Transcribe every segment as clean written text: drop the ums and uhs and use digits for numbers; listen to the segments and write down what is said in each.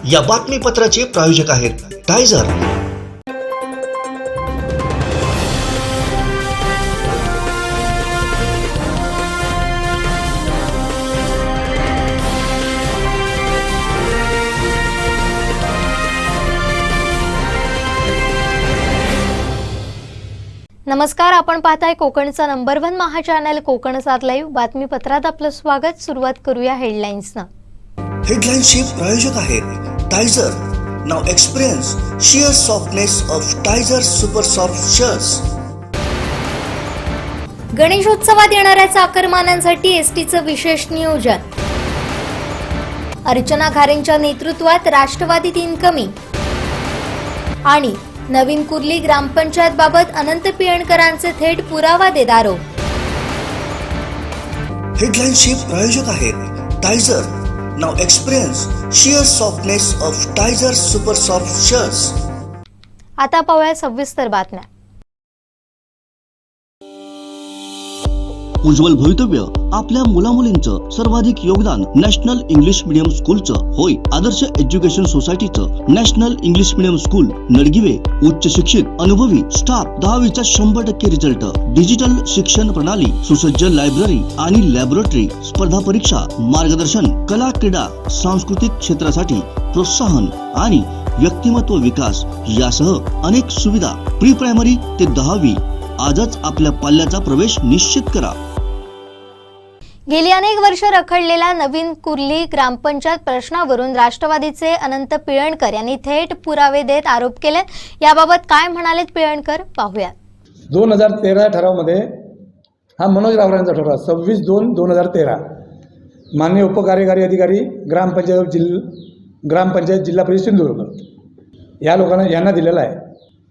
या बातमीपत्राचे प्रायोजक आहेत टायझर। नमस्कार, आपण पाहताय कोकणचा number 1 Maha channel Konkan 7 live बातमीपत्रात आपलं स्वागत। सुरुवात करूया हेडलाईन्सनं। हेडलाईन्सचे प्रायोजक आहेत Tyzer. Now experience sheer softness of Tyzer super soft shirts. गणेशोत्सवात येणाऱ्या चाकरमान्यांसाठी एसटीचं विशेष नियोजन। अर्चना खारेंच्या नेतृत्वात राष्ट्रवादीत इनकमिंग। आणि नवीन कुर्ली ग्रामपंचायत बाबत अनंत पियणकरांचे थेट पुरावा देत आरोप। हेडलाईन्सचे प्रायोजक आहेत Tyzer. Now experience sheer softness of Tyzer super soft shirts. आता पाहूया सविस्तर बातम्या। उज्ज्वल भवितव्य आपल्या मुलामुलींचं सर्वाधिक योगदान नॅशनल इंग्लिश मीडियम स्कूलचं होय। आदर्श एज्युकेशन सोसायटीचं national English medium school Nadgive उच्च शिक्षित अनुभवी स्टाफ, 10वीचा 100% रिझल्ट, डिजिटल शिक्षण प्रणाली, सुसज्ज लायब्ररी आणि लॅबोरेटरी, स्पर्धा परीक्षा मार्गदर्शन, कला क्रीडा सांस्कृतिक क्षेत्रासाठी प्रोत्साहन आणि व्यक्तिमत्व विकास यासह अनेक सुविधा। प्री प्रायमरी ते 10वी आजच आपल्या पाल्याचा प्रवेश निश्चित करा। गेली अनेक वर्ष रखडलेल्या नवीन कुर्ली ग्रामपंचायत प्रश्नावरून राष्ट्रवादीचे अनंत पियणकर यांनी थेट पुरावे देत आरोप केले। याबाबत काय म्हणालेत पियणकर पाहूया। 2013 ठरावामध्ये हा मनोज रावरांचा ठराव 26/2/2013 माननीय उपकार्यकारी अधिकारी ग्रामपंचायत जिल्हा परिषद सिंधुदुर्ग या लोकांना यांना दिलेला आहे।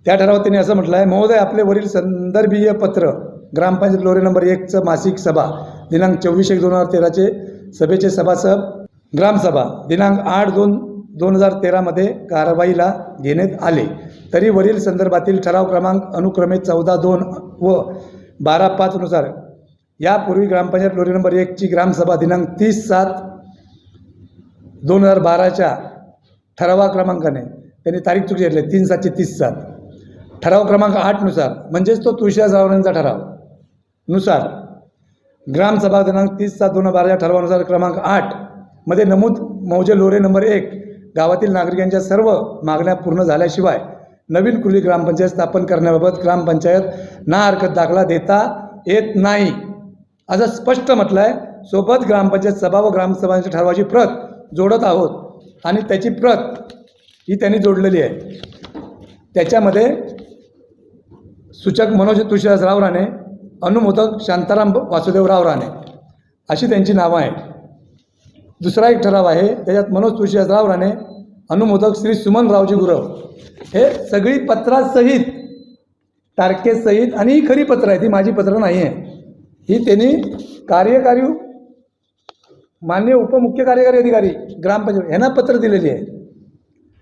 त्या ठरावात त्यांनी असं म्हटलं आहे, महोदय आपले वरील संदर्भीय पत्र ग्रामपंचायत लोरे नंबर 1चं मासिक सभा दिनांक 24/1/2013चे सभेचे सभासह ग्रामसभा दिनांक 8/2/2013 मध्ये कारवाईला घेण्यात आले, तरी वरील संदर्भातील ठराव क्रमांक अनुक्रमे 14/2 व 12/5 नुसार यापूर्वी ग्रामपंचायत लोरे नंबर 1ची ग्रामसभा दिनांक 30/7/2012च्या ठरावा क्रमांकाने त्यांनी तारीख चुकी घेतली 3/7/30 ठराव क्रमांक 8 नुसार म्हणजेच तो तुळशीदास रावरांचा ठराव नुसार ग्रामसभा दिनांक 30/7/2012 ठरावानुसार क्रमांक 8 मध्ये नमूद मौजे लोरे नंबर 1 गावातील नागरिकांच्या सर्व मागण्या पूर्ण झाल्याशिवाय नवीन कुर्ली ग्रामपंचायत स्थापन करण्याबाबत ग्रामपंचायत ना हरकत दाखला देता येत नाही असं स्पष्ट म्हटलं आहे। सोबत ग्रामपंचायत सभा व ग्रामसभांच्या ठरावाची प्रत जोडत आहोत आणि त्याची प्रत ही त्यांनी जोडलेली आहे। त्याच्यामध्ये सूचक मनोज तुळशीदास रावराणे, अनुमोदक शांताराम वासुदेवराव राणे अशी त्यांची नावं आहेत। दुसरा एक ठराव आहे त्याच्यात मनोज तुळशीदास रावराणे, अनुमोदक श्री सुमन रावजी गुरव, हे सगळी पत्रासहित तारखेसहित आणि ही खरी पत्र आहे, ती माझी पत्र नाही आहे। ही त्यांनी कार्यकारी माननीय उपमुख्य कार्यकारी अधिकारी ग्रामपंचायत यांना पत्र दिलेली आहे।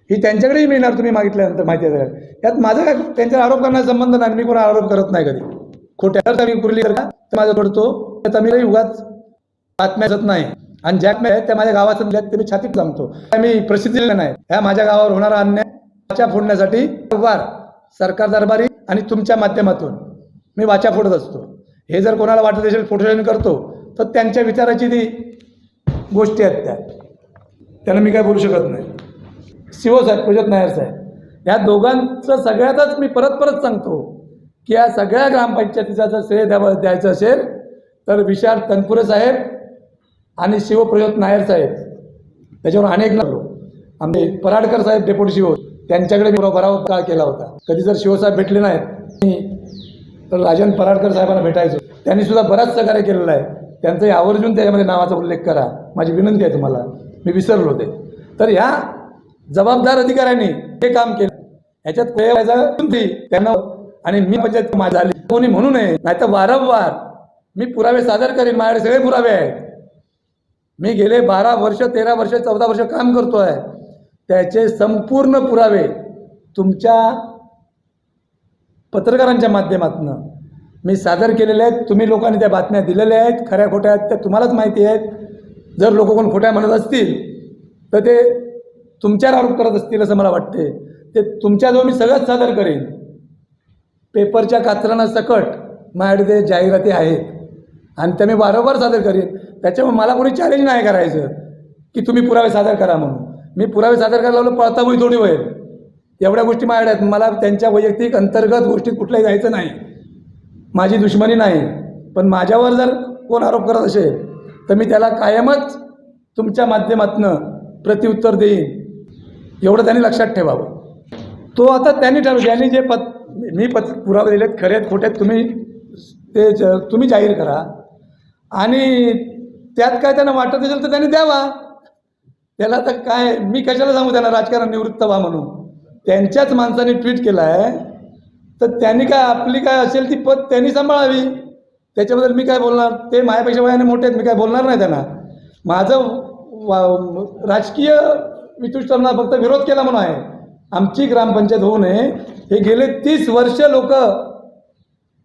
ही त्यांच्याकडेही मिळणार तुम्ही मागितल्यानंतर माहिती आहे। यात माझा काय त्यांच्यावर आरोप करण्याचा संबंध नाही, मी कोणा आरोप करत नाही कधी। खोट्यावर मी कुर्ली का माझा तोडतो तर मी उगाच बातम्या जात नाही आणि ज्या आहेत त्या माझ्या गावात दिल्यात ते मी छातीत सांगतो, मी प्रसिद्धी दिलेल्या नाही। ह्या माझ्या गावावर होणारा अन्याय वाचा फोडण्यासाठी वार सरकार दरबारी आणि तुमच्या माध्यमातून मी वाचा फोडत असतो। हे जर कोणाला वाटत असेल फोटोशॉपिंग करतो तर त्यांच्या विचाराची ती गोष्टी आहेत, त्यांना मी काय बोलू शकत नाही। शिव साहेब, प्रजोत नायर साहेब या दोघांचं सगळ्यातच मी परत सांगतो की या सगळ्या ग्रामपंचायतीचा जर श्रेय द्यायचं असेल तर विशाल तनपुरे साहेब आणि शिवप्रजोत नायर साहेब, त्याच्यावर अनेक लागलो। आम्ही पराडकर साहेब डेप्युटी शिव त्यांच्याकडे मी भराव काळ केला होता। कधी जर शिवसाहेब भेटले नाहीत तर राजन पराडकर साहेबांना भेटायचो, त्यांनी सुद्धा बराच सहकार्य केलेलं आहे। त्यांचंही आवर्जून त्याच्यामध्ये नावाचा उल्लेख करा, माझी विनंती आहे तुम्हाला, मी विसरलो होते। तर ह्या जबाबदार अधिकाऱ्यांनी हे काम केलं, ह्याच्यात त्यांना आणि मी पंचायत माझी झाली कोणी म्हणू नये, नाही तर वारंवार मी पुरावे सादर करेन, माझ्याकडे सगळे पुरावे आहेत। मी गेले 12 वर्ष 13 वर्ष 14 वर्ष काम करतो आहे, त्याचे संपूर्ण पुरावे तुमच्या पत्रकारांच्या माध्यमातून मी सादर केलेले आहेत। तुम्ही लोकांनी त्या बातम्या दिलेल्या आहेत, खऱ्या खोट्या आहेत त्या तुम्हालाच माहिती आहेत। जर लोक कोण खोट्या म्हणत असतील तर ते तुमच्यावर आरोप करत असतील असं मला वाटते. ते तुमच्याजवळ मी सगळंच सादर करेन. पेपरच्या कात्रणां सकट माझ्याकडे ते जाहिराती आहेत आणि त्या मी वारंवार सादर करेन. त्याच्यामुळे मला कोणी चॅलेंज नाही करायचं की तुम्ही पुरावे सादर करा म्हणून. मी पुरावे सादर करायला लावलं पळतामुळे थोडी होईल. एवढ्या गोष्टी माझ्याकडे आहेत. मला त्यांच्या वैयक्तिक अंतर्गत गोष्टीत कुठल्याही जायचं नाही. माझी दुश्मनी नाही. पण माझ्यावर जर कोण आरोप करत असेल तर मी त्याला कायमच तुमच्या माध्यमातून प्रत्युत्तर देईन. एवढं त्यांनी लक्षात ठेवावं. तो आता त्यांनी ठरवलं. ज्यांनी जे मी पुरावे दिलेत खरे आहेत खोटे आहेत तुम्ही जाहीर करा आणि त्यात काय त्यांना वाटत असेल तर त्यांनी द्यावा. त्याला तर काय मी कशाला सांगू त्यांना राजकारण निवृत्त व्हा म्हणून. त्यांच्याच माणसाने ट्विट केलं आहे तर त्यांनी काय आपली काय असेल ती पद त्यांनी सांभाळावी. त्याच्याबद्दल मी काय बोलणार. ते माझ्यापेक्षा वयाने मोठे आहेत. मी काय बोलणार नाही त्यांना. माझं राजकीय वितुष्टांना फक्त विरोध केला म्हणून आहे. आमची ग्रामपंचायत होऊ नये हे गेले 30 वर्ष लोक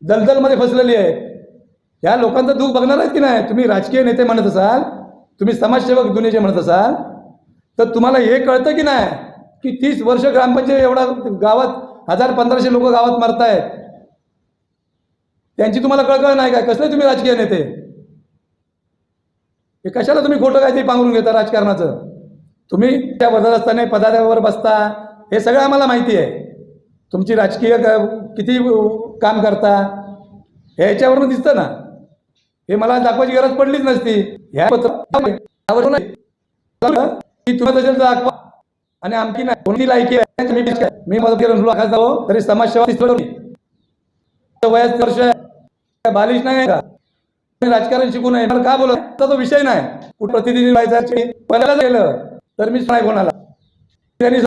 दलदलमध्ये फसलेली आहेत. ह्या लोकांचं दुःख बघणार आहेत की नाही. तुम्ही राजकीय नेते म्हणत असाल, तुम्ही समाजसेवक दुनियेचे म्हणत असाल तर तुम्हाला हे कळतं की नाही की 30 वर्ष ग्रामपंचायत एवढा गावात 1000-1500 लोक गावात मरतायत. त्यांची तुम्हाला कळकळ नाही काय. कसले तुम्ही राजकीय नेते. हे कशाला तुम्ही खोटं काय ते पांघरून घेता राजकारणाचं. तुम्ही त्या पदावर असताना पदावर बसता हे सगळं आम्हाला माहिती आहे. तुमची राजकीय किती काम करता ह्याच्यावरून दिसतं ना. हे मला दाखवायची गरज पडलीच नसती. ह्या पत्रावर की तुम्ही तसेच दाखवा आणि आमची नाही कोणती लायकी आहे. मी मदत केलं खास जावं तरी समाजसेवा वयात वर्ष बालिश नाही का. राजकारण शिकू नये मला का बोलत तो विषय नाही. कुठं प्रतिनिधी व्हायचा गेलं तर मीच नाही कोणाला त्यांनी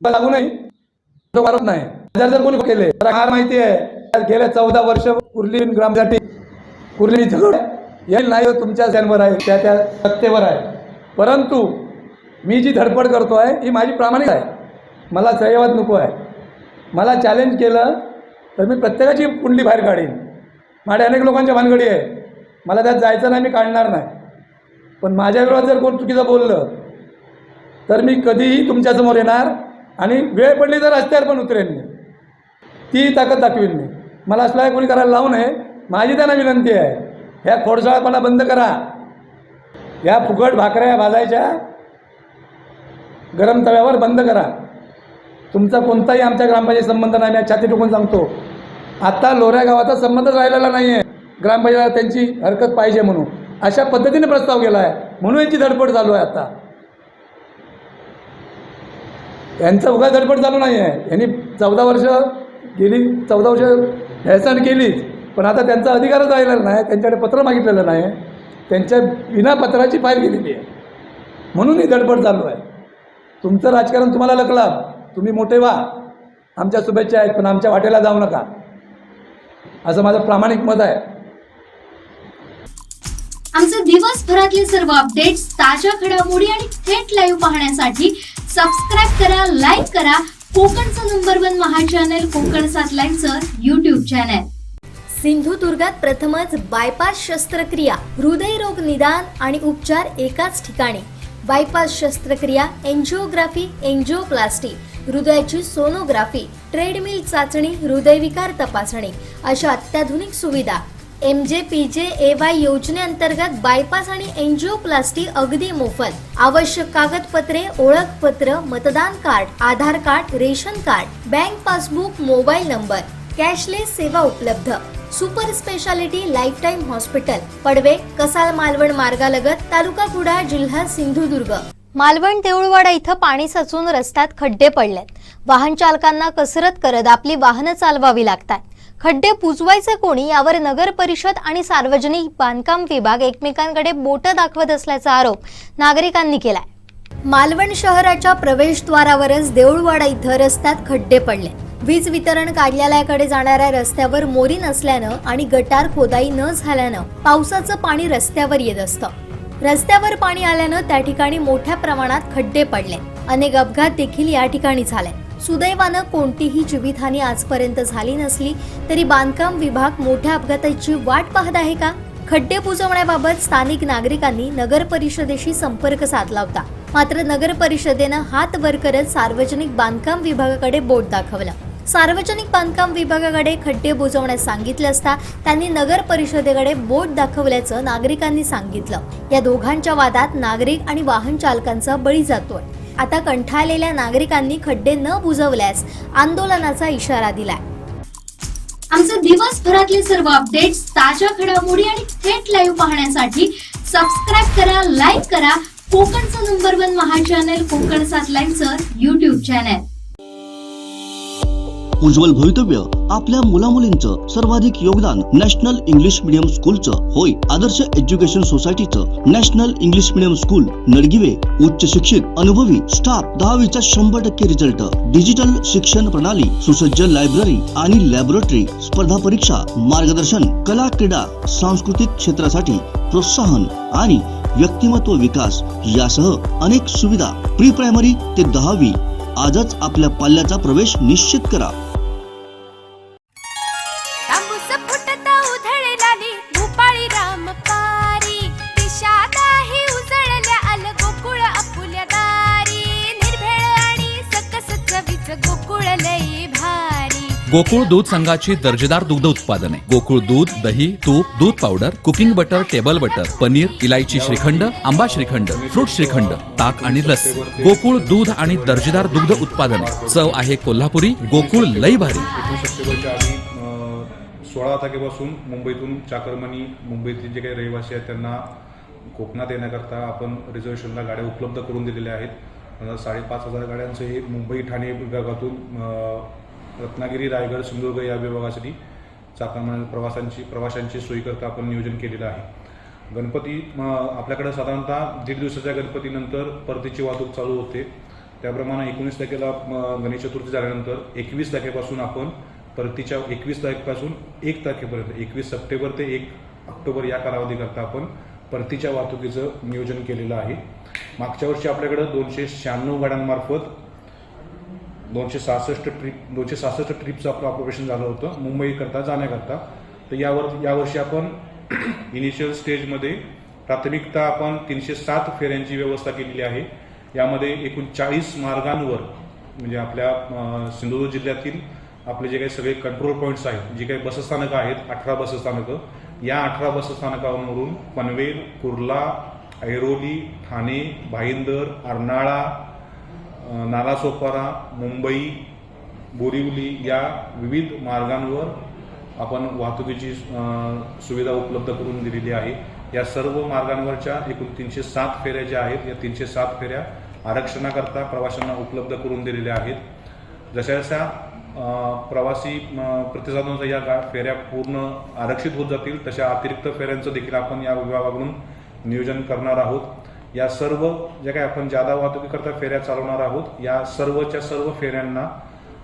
लागू नाही वारत नाही. जर कोणी केले तर हार माहिती आहे. गेल्या 14 वर्ष कुर्ली ग्रामसाठी कुर्ली झगड येईल नाही तुमच्या ज्यांवर आहे त्या सत्तेवर आहे. परंतु मी जी धडपड करतो आहे ही माझी प्रामाणिक आहे. मला सह्यवाद नको आहे. मला चॅलेंज केलं तर मी प्रत्येकाची कुंडली बाहेर काढीन. माझ्या अनेक लोकांच्या भानगडी आहे. मला त्यात जायचं नाही. मी काढणार नाही. पण माझ्या विरोधात जर कोण चुकीचं बोललं तर मी कधीही तुमच्यासमोर येणार आणि वेळ पडली तर रस्त्यावर पण उतरेन. मी ती ताकद दाखवीन. मी मला असला कोणी करायला लावू नये. माझी त्यांना विनंती आहे. ह्या खोडसाळपणा बंद करा. ह्या फुकट भाकऱ्या भाजायच्या गरम तव्यावर बंद करा. तुमचा कोणताही आमच्या ग्रामपंचायत संबंध नाही. मी छाती टोकून सांगतो. आता लोऱ्या गावाचा संबंधच राहिलेला नाही आहे. ग्रामपंचायत त्यांची हरकत पाहिजे म्हणून अशा पद्धतीने प्रस्ताव गेला आहे. म्हणून यांची धडपड चालू आहे. आता यांचं उगा धडपड चालू नाही आहे. यांनी 14 वर्ष हेळसांड केलीच. पण आता त्यांचा अधिकारच राहिलेला नाही. त्यांच्याकडे पत्र मागितलेलं नाही. त्यांच्या विना पत्राची फाईल गेलेली आहे. म्हणून ही धडपड चालू आहे. तुमचं राजकारण तुम्हाला लकला. तुम्ही मोठे व्हा. आमच्या शुभेच्छा आहेत पण आमच्या वाटेला जाऊ नका असं माझं प्रामाणिक मत आहे. आमचे दिवसभरातले सर्व अपडेट्स, ताज्या घडामोडी आणि थेट लाईव्ह पाहण्यासाठी सबस्क्राईब करा, लाईक करा कोकणचं नंबर 1 महा चॅनल कोकण 7 लाईव्हचं YouTube चॅनल. सिंधुदुर्गात प्रथमच बायपास शस्त्रक्रिया, हृदयरोग निदान आणि उपचार एकाच ठिकाणी. बायपास शस्त्रक्रिया, एंजिओग्राफी, एंजिओप्लास्टी, हृदयाची सोनोग्राफी, ट्रेडमिल चाचणी, हृदयविकार तपासणी अशा अत्याधुनिक सुविधा. MJPJAY योजनेअंतर्गत बायपास आणि एंजिओप्लास्टी अगदी मोफत. आवश्यक कागदपत्रे, ओळखपत्र, मतदान card, Aadhaar card, ration card, bank passbook, mobile number. Cashless सेवा उपलब्ध. Super speciality life time hospital, Padve, Kasal Malvan मार्गालगत, तालुका कुडाळ, जिल्हा सिंधुदुर्ग. मालवण देऊळवाडा इथं पाणी साचून रस्त्यात खड्डे पडलेत. वाहन चालकांना कसरत करत आपली वाहनं चालवावी लागतात. खड्डे पुजवायचे कोणी यावर नगर परिषद आणि सार्वजनिक बांधकाम विभाग एकमेकांकडे बोटं दाखवत असल्याचा आरोप नागरिकांनी केलाय. मालवण शहराच्या प्रवेशद्वारावरच देऊळवाडा इथं रस्त्यात खड्डे पडले. वीज वितरण कार्यालयाकडे जाणाऱ्या रस्त्यावर मोरी नसल्यानं आणि गटार खोदाई न झाल्यानं पावसाचं पाणी रस्त्यावर येत असतं. रस्त्यावर पाणी आल्यानं त्या ठिकाणी मोठ्या प्रमाणात खड्डे पडले. अनेक अपघात देखील या ठिकाणी झाले. सुदैवानं कोणतीही जीवितहानी आजपर्यंत झाली नसली तरी बांधकाम विभाग मोठ्या अपघाताची वाट पाहत आहे का? खड्डे बुजवण्याबाबत स्थानिक नागरिकांनी नगर परिषदेशी संपर्क साधला होता. मात्र नगर परिषदेनं हात वर करत सार्वजनिक बांधकाम विभागाकडे बोट दाखवलं. सार्वजनिक बांधकाम विभागाकडे खड्डे बुजवण्यास सांगितले असता त्यांनी नगर परिषदेकडे बोट दाखवल्याचं नागरिकांनी सांगितलं. या दोघांच्या वादात नागरिक आणि वाहन चालकांचा बळी जातोय. आता कंटाळलेल्या नागरिकांनी खड्डे न बुजवल्यास आंदोलनाचा इशारा दिलाय. आमचे दिवसभरातले सर्व अपडेट्स, ताज्या घडामोडी आणि थेट लाईव्ह पाहण्यासाठी सबस्क्राईब करा, लाईक करा कोकणचं number 1 Maha channel Konkan 7 लाईव्हचं YouTube channel. उज्ज्वल भवितव्य आपल्या मुलामुलींचं सर्वाधिक योगदान नॅशनल इंग्लिश मीडियम स्कूलचं होय. आदर्श एज्युकेशन सोसायटीचं national English medium school Nadgive उच्च शिक्षित अनुभवी स्टाफ, 10वीचा 100% रिझल्ट, डिजिटल शिक्षण प्रणाली, सुसज्ज लायब्ररी आणि लॅबोरेटरी, स्पर्धा परीक्षा, मार्गदर्शन, कला क्रीडा, सांस्कृतिक क्षेत्रासाठी प्रोत्साहन आणि व्यक्तिमत्व विकास यासह अनेक सुविधा. प्री प्रायमरी ते 10वी आजच आपल्या पाल्याचा प्रवेश निश्चित करा. तांबूस फुटता उधळलाली भूपाळी रामपारी, दिशादाही उजळल्या आल गोकुळ आपुल्या दारी, निर्भेळ आणि सकस चवीच गोकुळ लई भारी. गोकुळ दूध संघाची दर्जेदार दुग्ध उत्पादने, गोकुळ दूध, दही, तूप, दूध powder, cooking butter, table butter, paneer, इलायची श्रीखंड, आंबा श्रीखंड, फ्रूट श्रीखंड, ताक आणि लस्सी. गोकुळ दूध आणि दर्जेदार दुग्ध उत्पादने. चव आहे कोल्हापुरी. गोकुळ लई भारी. 21 सप्टेंबरच्या आधी 16 तारखेपासून मुंबईतून चाकरमानी, मुंबईतील जे काही रहिवासी आहेत त्यांना कोकणात येण्याकरता आपण रिझर्वेशनला गाड्या उपलब्ध करून दिलेल्या आहेत. 5,500 गाड्यांचं हे मुंबई ठाणे विभागातून रत्नागिरी, रायगड, सिंधुदुर्ग या विभागासाठी चाकरमानी प्रवाशांची सोयीकरता आपण नियोजन केलेलं आहे. गणपती आपल्याकडे साधारणतः 1.5 दिवसाच्या गणपतीनंतर परतीची वाहतूक चालू होते. त्याप्रमाणे 19 तारखेला गणेश चतुर्थी झाल्यानंतर 21 तारखेपासून आपण परतीच्या 21 तारखेपासून 1 तारखेपर्यंत 21 सप्टेंबर ते 1 ऑक्टोबर या कालावधीकरता आपण परतीच्या वाहतुकीचं नियोजन केलेलं आहे. मागच्या वर्षी आपल्याकडं 296 गाड्यांमार्फत 266 ट्रिपचं आपलं ऑपरेशन झालं होतं मुंबईकरता जाण्याकरता. तर यावर्षी आपण इनिशियल स्टेजमध्ये प्राथमिकता आपण 307 फेऱ्यांची व्यवस्था केलेली आहे. यामध्ये एकूण 40 मार्गांवर म्हणजे आपल्या सिंधुदुर्ग जिल्ह्यातील आपले जे काही सगळे कंट्रोल पॉईंट्स आहेत, जी काही बसस्थानकं आहेत, 18 बसस्थानकं, या 18 बसस्थानकांवरून पनवेल, कुर्ला, ऐरोली, ठाणे, भाईंदर, अर्नाळा, नालासोपारा, मुंबई, बोरिवली या विविध मार्गांवर आपण वाहतुकीची सुविधा उपलब्ध करून दिलेली आहे. या सर्व मार्गांवरच्या एकूण 307 फेऱ्या ज्या आहेत, या 307 फेऱ्या आरक्षणाकरता प्रवाशांना उपलब्ध करून दिलेल्या आहेत. जशा प्रवासी प्रतिसादानुसार या फेऱ्या पूर्ण आरक्षित होत जातील, तशा अतिरिक्त फेऱ्यांचं देखील आपण या विभागाकडून नियोजन करणार आहोत. या सर्व ज्या काही आपण जादा वाहतुकीकरता फेऱ्या चालवणार आहोत, या सर्वच्या सर्व फेऱ्यांना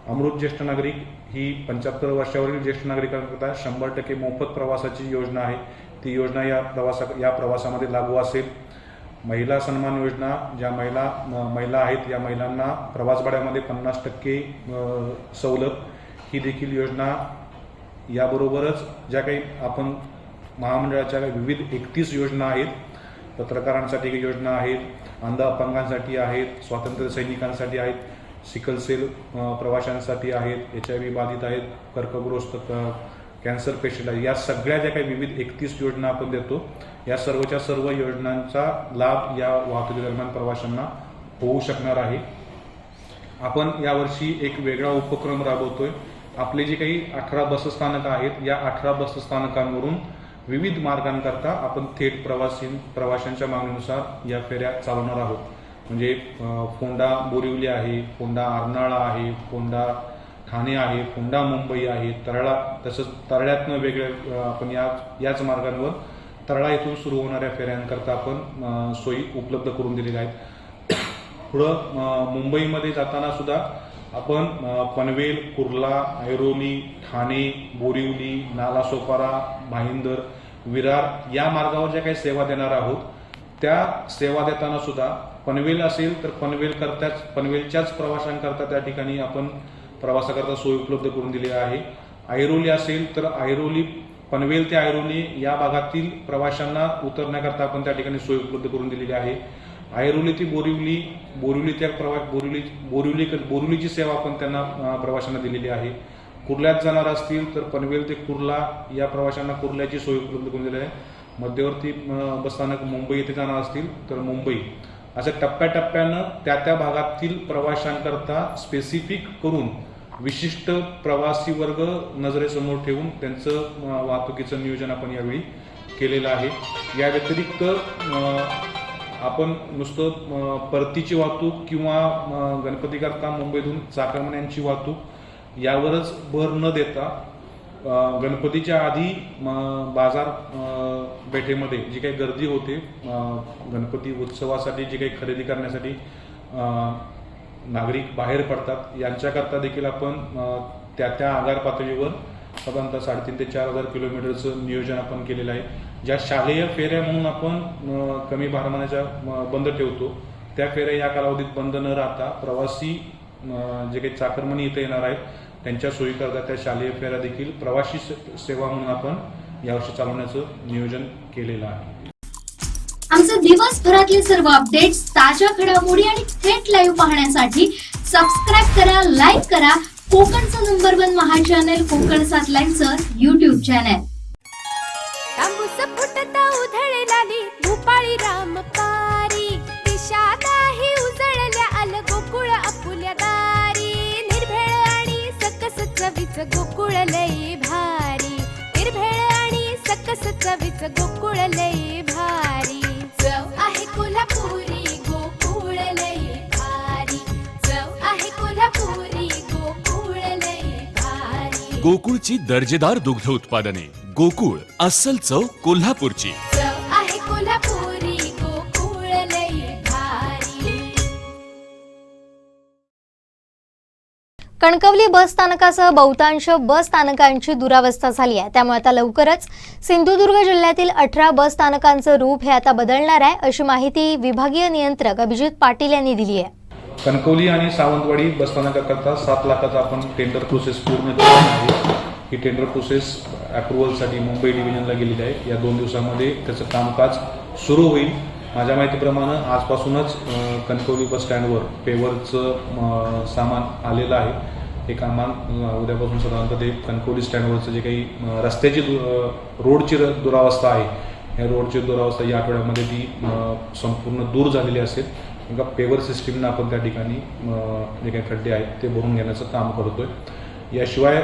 अमृत ज्येष्ठ नागरिक ही 75 वर्षावरील ज्येष्ठ नागरिकांकरता 100% मोफत प्रवासाची योजना आहे. ती योजना या प्रवासामध्ये लागू असेल. महिला सन्मान योजना, ज्या महिला आहेत या महिलांना प्रवास भाड्यामध्ये 50% सवलत, ही देखील योजना. याबरोबरच ज्या काही आपण महामंडळाच्या विविध 31 योजना आहेत, पत्रकारांसाठी काही योजना आहेत, अंध अपंगांसाठी आहेत, स्वातंत्र्य सैनिकांसाठी आहेत, सिकल सेल प्रवाशांसाठी आहेत, HIV बाधित आहेत, कर्कग्रस्त, कॅन्सर पेशंट आहेत, या सगळ्या ज्या काही विविध 31 योजना आपण देतो, या सर्वच्या सर्व योजनांचा लाभ या वाहतुकी दरम्यान प्रवाशांना होऊ शकणार आहे. आपण यावर्षी एक वेगळा उपक्रम राबवतोय. आपले जे काही 18 बसस्थानकं आहेत, या 18 बसस्थानकांवरून विविध मार्गांकरता आपण थेट प्रवाशांच्या मागणीनुसार या फेऱ्या चालवणार आहोत. म्हणजे फोंडा बोरिवली आहे, फोंडा अर्नाळा आहे, फोंडा ठाणे आहे, फोंडा मुंबई आहे, तरळा, तसंच तरळ्यातनं वेगळ्या आपण याच मार्गांवर तरळा इथून सुरू होणाऱ्या फेऱ्यांकरता आपण सोयी उपलब्ध करून दिलेल्या आहेत. पुढं मुंबईमध्ये जाताना सुद्धा आपण पनवेल, कुर्ला, ऐरोली, ठाणे, बोरिवली, नालासोपारा, भाईंदर, विरार या मार्गावर ज्या काही सेवा देणार आहोत, त्या सेवा देताना सुद्धा पनवेल असेल तर पनवेलच्याच प्रवाशांकरता त्या ठिकाणी आपण प्रवासाकरता सोय उपलब्ध करून दिली आहे. ऐरोली असेल तर पनवेल ते ऐरोली या भागातील प्रवाशांना उतरण्याकरता आपण त्या ठिकाणी सोय उपलब्ध करून दिलेली आहे. ऐरोली ते बोरिवली त्या बोरिवलीची सेवा आपण त्यांना प्रवाशांना दिलेली आहे. कुर्ल्यात जाणार असतील तर पनवेल ते कुर्ला या प्रवाशांना कुर्ल्याची सोय उपलब्ध करून दिली आहे. मध्यवर्ती बसस्थानक मुंबई येथे जाणार असतील तर मुंबई, असं टप्प्याटप्प्यानं त्या भागातील प्रवाशांकरता स्पेसिफिक करून विशिष्ट प्रवासी वर्ग नजरेसमोर ठेवून त्यांचं वाहतुकीचं नियोजन आपण यावेळी केलेलं आहे. या व्यतिरिक्त आपण नुसतं परतीची वाहतूक किंवा गणपतीकरता मुंबईतून चाकरमान्यांची वाहतूक यावरच भर न देता गणपतीच्या आधी बाजार पेठेमध्ये जी काही गर्दी होते, गणपती उत्सवासाठी जी काही खरेदी करण्यासाठी नागरिक बाहेर पडतात, यांच्याकरता देखील आपण त्या आगार पातळीवर साधारणतः 3,500 ते 4,000 किलोमीटरचं नियोजन आपण केलेलं आहे. ज्या शालेय फेऱ्या म्हणून आपण कमी भारमानाच्या बंद ठेवतो, त्या फेऱ्या या कालावधीत बंद न राहता प्रवासी जे काही चाकरमानी इथे येणार आहेत त्यांच्या सोयीकरता त्या शालेय फेऱ्या देखील प्रवासी सेवा म्हणून आपण यावर्षी चालवण्याचं नियोजन केलेलं आहे. आमचे दिवसभरातले सर्व अपडेट्स, ताज्या घडामोडी आणि थेट लाईव्ह पाहण्यासाठी सबस्क्राईब करा, लाईक करा कोकणचं नंबर 1 महा चॅनल कोकण 7 लाईव्हचं YouTube चॅनल. तांबूस फुटता उधळलाली भूपाळी रामपारी, दिशा नाही उजळल्या आल गोकुळ आपुल्या दारी. निर्भेळ आणि सकस चवीच गोकुळ लई भारी, निर्भेळ आणि सकस चवीच गोकुळ लई भारी. चव आहे कोल्हापुरी गोकुळ लई भारी, चव आहे कोल्हापुरी गोकुळ लई भारी. गोकुळची दर्जेदार दुग्ध उत्पादने. गोकुळ, अस्सल चव कोल्हापूरची. चव आहे कोल्हापुरी गोकुळ लई भारी. कणकवली बस स्थानकासह बहुतांश बस स्थानकांची दुरावस्था झाली आहे. त्यामुळे आता लवकरच सिंधुदुर्ग जिल्ह्यातील 18 बस स्थानकांचं रूप हे आता बदलणार आहे, अशी माहिती विभागीय नियंत्रक अभिजित पाटील यांनी दिली आहे. कणकवली आणि सावंतवाडी बसस्थानकाकरता 7 लाखाचा आपण टेंडर प्रोसेस पूर्ण केली आहे. ही टेंडर प्रोसेस अप्रुव्हलसाठी मुंबई डिव्हिजनला गेलेली आहे. या 2 दिवसामध्ये त्याचं कामकाज सुरू होईल. माझ्या माहितीप्रमाणे आजपासूनच कणकवली बस स्टँडवर पेवरचं सामान आलेलं आहे. हे कामान उद्यापासून साधारणतः ते कणकवली स्टँडवरचं जे काही रस्त्याची रोडची दुरावस्था आहे, ह्या रोडची दुरावस्था या आठवड्यामध्ये ती संपूर्ण दूर झालेली असेल. एका पेवर सिस्टीमनं आपण त्या ठिकाणी जे काही खड्डे आहेत ते भरून घेण्याचं काम करतोय. याशिवाय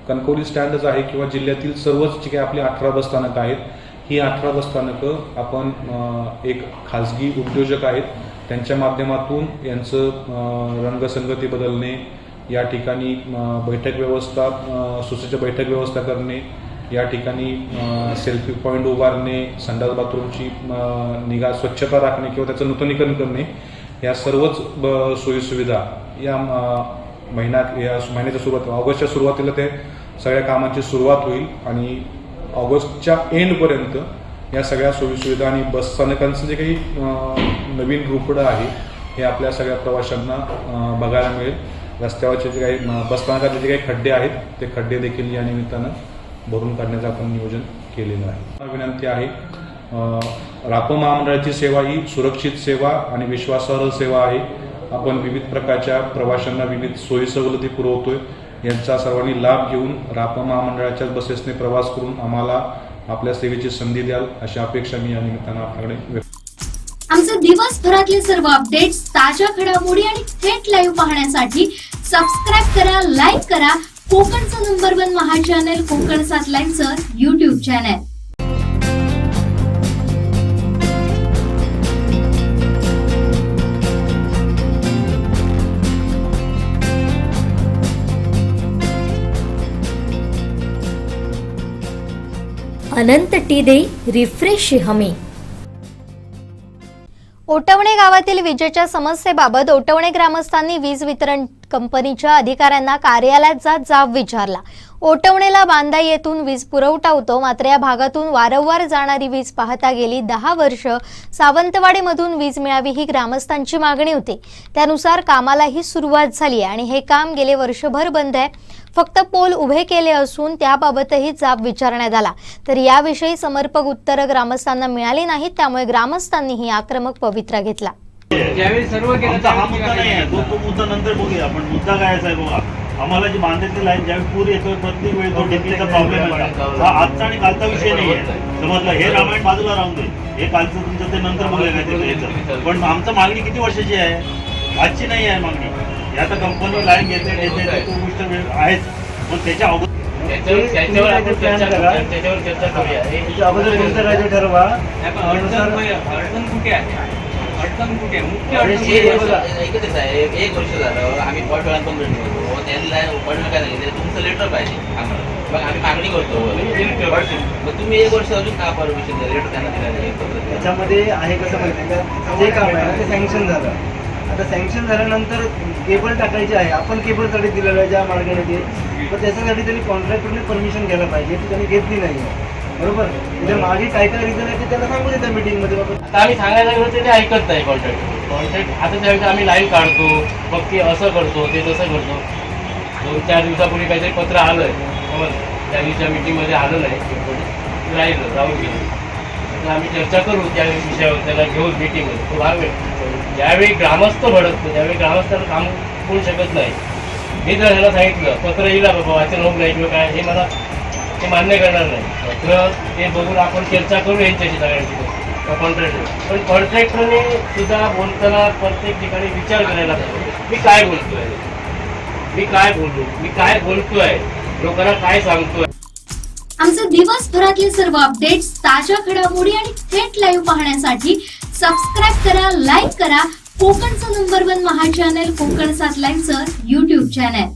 कणकवली स्टँडच आहे किंवा जिल्ह्यातील सर्वच जी काही आपली 18 बसस्थानकं आहेत, ही 18 बसस्थानकं आपण एक खाजगी उद्योजक आहेत त्यांच्या माध्यमातून यांचं रंगसंगती बदलणे, या ठिकाणी बैठक व्यवस्था, सुसज्ज बैठक व्यवस्था करणे, या ठिकाणी सेल्फी पॉईंट उभारणे, संडास बाथरूमची निगा स्वच्छता राखणे किंवा त्याचं नूतनीकरण करणे, या सर्वच सोयीसुविधा या महिन्याच्या सुरुवातीला, ऑगस्टच्या सुरुवातीला ते सगळ्या कामांची सुरुवात होईल आणि ऑगस्टच्या एंडपर्यंत या सगळ्या सोयीसुविधा आणि बसस्थानकांचं जे काही नवीन रूपडं आहे हे आपल्या सगळ्या प्रवाशांना बघायला मिळेल. रस्त्यावरचे जे काही बसस्थानकाचे जे काही खड्डे आहेत ते खड्डे देखील या निमित्तानं भरून काढण्याचं आपण नियोजन केलेलं आहे. विनंती आहे, रापं महामंडळाची सेवा ही सुरक्षित सेवा आणि विश्वासार्ह सेवा आहे. आपण विविध प्रकारच्या प्रवाशांना विविध सोयी सवलती पुरवतोय. यांचा सर्वांनी लाभ घेऊन रापं महामंडळाच्या बसेसने प्रवास करून आम्हाला आपल्या सेवेची संधी द्याल अशी अपेक्षा मी या निमित्तानं आपल्याकडे व्यक्त. आमचे दिवसभरातले सर्व अपडेट्स, ताज्या घडामोडी आणि थेट लाईव्ह पाहण्यासाठी सबस्क्राईब करा, लाईक करा कोकणचं नंबर 1 महा चॅनल कोकण 7 लाईव्हचं YouTube चॅनल. अनंत टी देई रिफ्रेश हमी. ओटवणे गावातील विजेच्या समस्येबाबत ओटवणे ग्रामस्थांनी वीज वितरण कंपनीच्या अधिकाऱ्यांना कार्यालयात जात जाब विचारला. ओटवणेला बांदा येथून वीज पुरवठा होतो, मात्र या भागातून वारंवार जाणारी वीज पाहता गेली 10 वर्ष सावंतवाडीमधून वीज मिळावी ही ग्रामस्थांची मागणी होती. त्यानुसार कामालाही सुरुवात झाली आणि हे काम गेले वर्षभर बंद आहे. फक्त पोल उभे केले असून त्याबाबतही जाब विचारण्यात आला, तर याविषयी समर्पक उत्तरं ग्रामस्थांना मिळाली नाहीत. त्यामुळे ग्रामस्थांनीही आक्रमक पवित्रा घेतला. ज्यावेळी सर्व केलं हा मुद्दा नाही आहे, तो मुद्दा नंतर बघूया. पण मुद्दा काय आहे बघा, आम्हाला जी बांधायची लाईन ज्यावेळी पूर येतोय प्रत्येक वेळी तो टेक्निकचा प्रॉब्लेम आहे. हा आजचा आणि कालचा विषय नाही आहे, समजलं. हे रामायण बाजूला राहून दे, हे कालचं तुमचं ते नंतर बघूया काय. पण आमचं मागणी किती वर्षाची आहे, आजची नाही आहे मागणी. हे आता कंपनी लाईन घेते तो गोष्ट आहेच, पण त्याच्या अगोदर कोणतं राज्य ठरवा. अडचण कुठे आहे, अडचण कुठे मुख्य एकच आहे. 1 वर्ष झालं आम्ही पॉटवेळा पण भेटलो, त्यांना पॉटवेळ काय नाही तुमचं लेटर पाहिजे आम्हाला, मग आम्ही मागणी करतो. मग तुम्ही 1 वर्ष अजून का परमिशन लेटर त्यांना दिला नाही? त्याच्यामध्ये आहे कसं माहिती का, जे काम आहे ते सँक्शन झालं. आता सँक्शन झाल्यानंतर केबल टाकायची आहे, आपण केबलसाठी दिलेलं आहे ज्या मार्गाने ते, तर त्याच्यासाठी त्यांनी कॉन्ट्रॅक्टरने परमिशन घ्यायला पाहिजे, ती त्यांनी घेतली नाही. बरोबर, जर माझी काय काय रिझन आहे ते त्याला सांगू देतात मीटिंगमध्ये. आता आम्ही सांगायला गेलो ते ऐकत नाही. कॉन्ट्रॅक्ट आता त्यावेळेस आम्ही लाईन काढतो, मग ते असं करतो ते तसं करतो. 2-4 दिवसापूर्वी काहीतरी पत्र आलं आहे, समज त्या दिवशी मीटिंगमध्ये आलं नाही, राहिलं राहून गेलं. तर आम्ही चर्चा करू त्या विषयावर, त्याला घेऊन मीटिंगमध्ये. तो भाग वेळ ज्यावेळी ग्रामस्थ भडकतो त्यावेळी ग्रामस्थाला काम होऊ शकत नाही. मी जर ह्याला सांगितलं पत्र येईल बाबा वाचन होत नाही किंवा काय, हे मला ते मान्य करणार नाही. मात्र ते बघून आपण चर्चा करू यांच्याशी सगळ्यांची कॉन्ट्रॅक्टर. पण कॉन्ट्रॅक्टरने सुद्धा बोलताना प्रत्येक ठिकाणी विचार करायला पाहिजे, मी काय बोलतोय, मी काय बोलतो, मी काय बोलतोय, लोकांना काय सांगतोय. आमचे दिवसभरातले सर्व अपडेट्स, ताज्या घडामोडी आणि थेट लाईव्ह पाहण्यासाठी सबस्क्राईब करा, लाईक करा कोकणचं नंबर 1 महा चॅनल कोकण 7 लाईव्हचं YouTube चॅनल.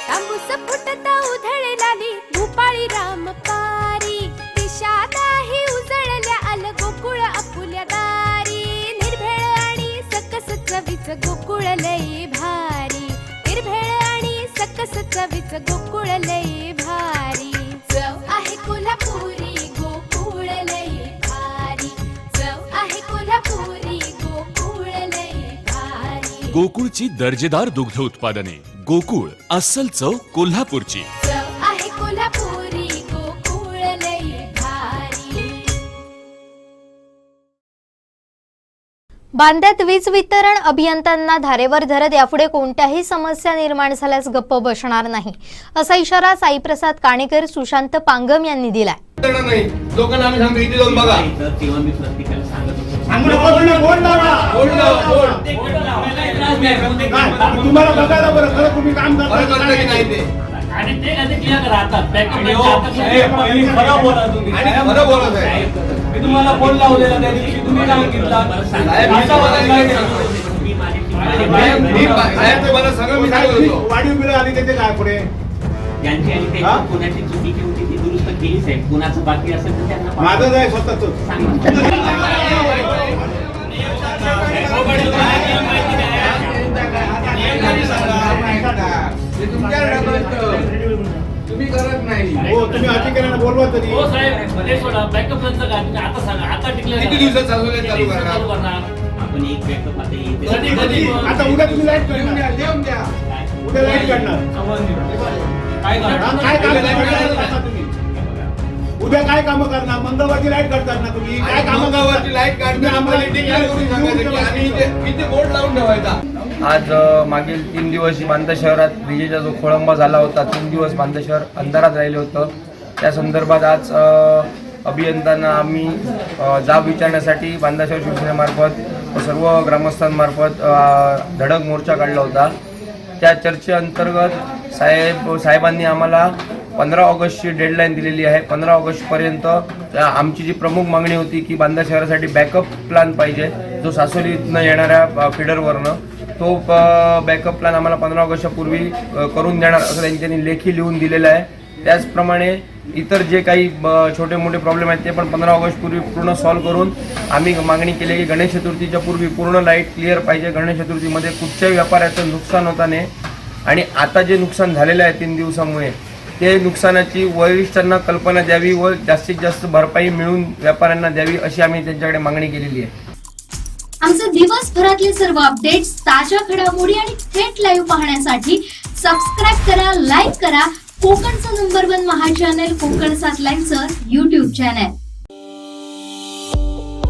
तांबूस फुटता उधळलाली भूपाळी रामपारी, दिशा नाही उजळल्या आल गोकुळ आपुल्या दारी. निर्भेळ आणि सकस चवीच गोकुळ लई भारी, निर्भेळ आणि सकस चवीच गोकुळ लई भारी. चव आहे कोल्हापुरी गोकुळ लई भारी, चव आहे कोल्हापुरी गोकुळ लई भारी. गोकुळची दर्जेदार दुग्ध उत्पादने. गोकुळ अस्सल चव कोल्हापूरची. चव आहे कोल्हापुरी गोकुळ लई भारी. बांद्यात वीज वितरण अभियंत्यांना धारेवर धरत यापुढे कोणत्याही समस्या निर्माण झाल्यास गप्प बसणार नाही, असा इशारा साईप्रसाद काणेकर, सुशांत पांगम यांनी दिलाय. लोकांना आम्ही सांगतो इथे जाऊन बघा. तुम्हाला बघायला बरं खरं तुम्ही काम करता की नाही ते, आणि ते कधी क्लिअर राहतात. खरं बोला तुम्ही, खरं बोलत आहे. मी तुम्हाला फोन लावलेला त्या दिवशी, तुम्ही काय सांगितलं मला सगळं मी काय बोलतो. वाढीव बिलं आली त्याचे काय पुढे कोणाची चुकीची होती ती दुरुस्त केलीच आहे. कुणाचं बाकी असेल तर त्यांना माझं आहे स्वतःच. तुम्ही करत नाही. हो तुम्ही अधिकाऱ्यांना बोलवा तरी. हो साहेब बॅकअप आता सांगा, आता किती दिवसात चालू करणार आपण एक बॅकअप आता उद्या तुम्ही लाईट देऊन द्या. उद्या लाईट काढणार काय काम तुम्ही, उद्या काय कामं करणार? मंगळवारची लाईट काढतात ना तुम्ही, काय कामं मंगळवारची लाईट काढणे आम्हाला बोर्ड लावून ठेवायचा. आज मागील 3 दिवस बांदा शहरात विजेचा जो खोळंबा झाला होता, 3 दिवस बांदा शहर अंधारात राहिलं होतं. त्या संदर्भात आज अभियंत्यांना आम्ही जाब विचारण्यासाठी बांदा शहर शिवसेनेमार्फत सर्व ग्रामस्थांमार्फत धडक मोर्चा काढला होता. त्या चर्चेअंतर्गत साहेबांनी आम्हाला 15 ऑगस्टची डेडलाईन दिलेली आहे. 15 ऑगस्टपर्यंत आमची जी प्रमुख मागणी होती की बांदा शहरासाठी बॅकअप प्लॅन पाहिजे, जो सासोलीतनं येणाऱ्या फिडरवरनं, तो बॅकअप प्लॅन आम्हाला 15 ऑगस्टपूर्वी करून देणार असं त्यांनी लेखी लिहून दिलेलं आहे. त्याचप्रमाणे इतर जे काही छोटे मोठे प्रॉब्लेम आहेत ते पण 15 ऑगस्टपूर्वी पूर्ण सॉल्व्ह करून आम्ही मागणी केली की गणेश चतुर्थीच्या पूर्वी पूर्ण लाईट क्लिअर पाहिजे. गणेश चतुर्थीमध्ये कुठच्याही व्यापाऱ्याचं नुकसान होता नाही, आणि आता जे नुकसान झालेलं आहे 3 दिवसामुळे ते नुकसानाची वरिष्ठांना कल्पना द्यावी व जास्तीत जास्त भरपाई मिळून व्यापाऱ्यांना द्यावी अशी आम्ही त्यांच्याकडे मागणी केलेली आहे. आमचे दिवसभरातले सर्व अपडेट्स, ताज्या घडामोडी आणि थेट लाईव्ह पाहण्यासाठी सबस्क्राईब करा, लाईक करा कोकणचं number 1 Maha channel Konkan 7 लाईनचं YouTube channel.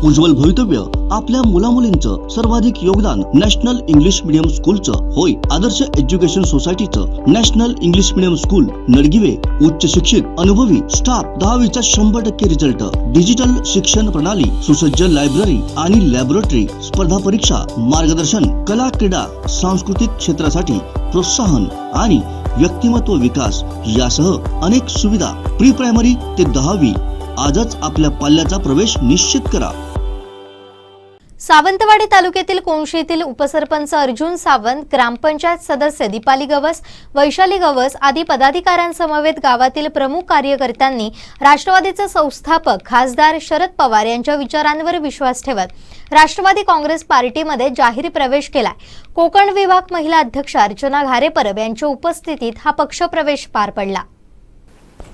उज्ज्वल भवितव्य आपल्या मुलामुलींचं सर्वाधिक योगदान नॅशनल इंग्लिश मीडियम स्कूलचं होय. आदर्श एज्युकेशन सोसायटीचं national English medium school Nadgive उच्च शिक्षित अनुभवी स्टाफ 10वीचा 100% रिझल्ट डिजिटल शिक्षण प्रणाली सुसज्ज लायब्ररी आणि लॅबोरेटरी स्पर्धा परीक्षा मार्गदर्शन कला क्रीडा सांस्कृतिक क्षेत्रासाठी प्रोत्साहन आणि व्यक्तिमत्व विकास यासह अनेक सुविधा प्री प्रायमरी ते 10वी आजच आपल्या पाल्याचा प्रवेश निश्चित करा. सावंतवाडी तालुक्यातील कोणशी येथील उपसरपंच अर्जुन सावंत, ग्रामपंचायत सदस्य दीपाली गवस, वैशाली गवस आदी पदाधिकाऱ्यांसमवेत गावातील प्रमुख कार्यकर्त्यांनी राष्ट्रवादीचे संस्थापक खासदार शरद पवार यांच्या विचारांवर विश्वास ठेवत राष्ट्रवादी काँग्रेस पार्टीमध्ये जाहीर प्रवेश केलाय. कोकण विभाग महिला अध्यक्ष अर्चना घारेपरब यांच्या उपस्थितीत हा पक्षप्रवेश पार पडला.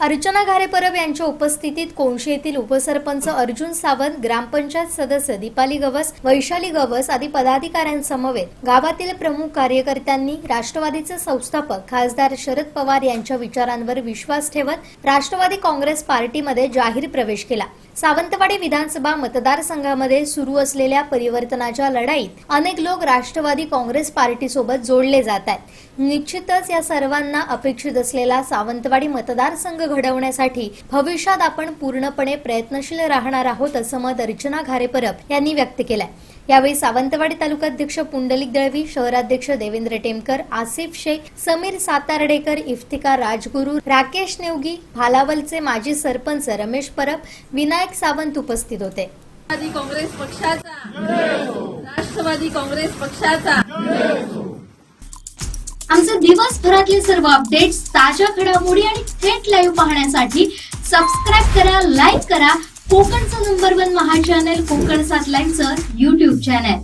अर्चना घारेपरब यांच्या उपस्थितीत कोणशी येथील उपसरपंच अर्जुन सावंत, ग्रामपंचायत सदस्य दीपाली गवस, वैशाली गवस आदी पदाधिकाऱ्यांसमवेत गावातील प्रमुख कार्यकर्त्यांनी राष्ट्रवादीचे संस्थापक खासदार शरद पवार यांच्या विचारांवर विश्वास ठेवत राष्ट्रवादी काँग्रेस पार्टीमध्ये जाहीर प्रवेश केला. सावंतवाडी विधानसभा मतदारसंघामध्ये सुरू असलेल्या परिवर्तनाच्या लढाईत अनेक लोक राष्ट्रवादी काँग्रेस पार्टीसोबत जोडले जात आहेत. निश्चितच या सर्वांना अपेक्षित असलेला सावंतवाडी मतदारसंघ घडवण्यासाठी भविष्यात आपण पूर्णपणे प्रयत्नशील राहणार आहोत असं मत अर्चना घारेपरब यांनी व्यक्त केलंय. यावेळी सावंतवाडी तालुकाध्यक्ष पुंडलिक दळवी, शहराध्यक्ष देवेंद्र टेमकर, आसिफ शेख, समीर सातार्डेकर, इफ्तिकार राजगुरू, राकेश नेवगी, भालावलचे माजी सरपंच रमेश परब, विनायक सावंत उपस्थित होते. काँग्रेस पक्षाचा, राष्ट्रवादी काँग्रेस पक्षाचा. आमचे दिवसभरातले सर्व अपडेट्स, ताज्या घडामोडी आणि थेट लाईव्ह पाहण्यासाठी सबस्क्राईब करा, लाईक करा कोकणचं number 1 Maha channel Konkan 7 लाईनचं YouTube channel.